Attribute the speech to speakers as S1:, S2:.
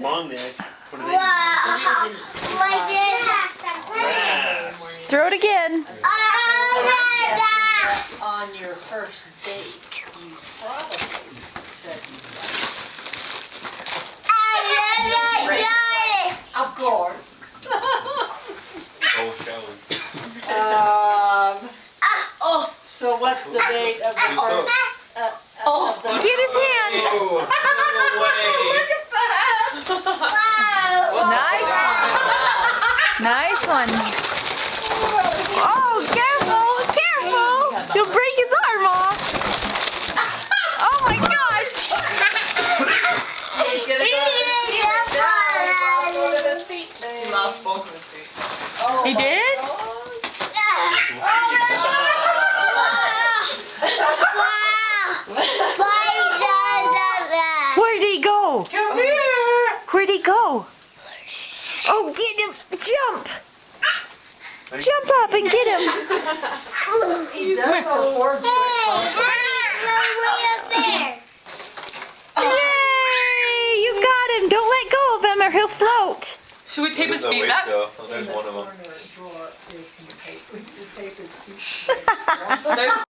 S1: long necks. What do they
S2: Throw it again.
S3: On your first date, you probably said of course.
S1: Oh, Shelly.
S3: So what's the date of the
S1: Do so.
S3: first?
S2: Oh, get his hand.
S1: Oh,
S2: Nice. Nice one. Oh, careful, careful. You'll break his arm off. Oh my gosh.
S3: He's gonna go to his feet.
S4: He lost both of his feet.
S2: He did? Where'd he go?
S3: Come here.
S2: Where'd he go? Oh, get him. Jump. Jump up and get him.
S3: He does have a word
S2: Yay! You got him. Don't let go of him or he'll float.
S4: Should we tape his
S1: There's no
S4: feet
S1: weight,
S4: back?
S1: though. Oh, there's one of them.
S3: drawer is some tape. We can tape his feet.
S4: There's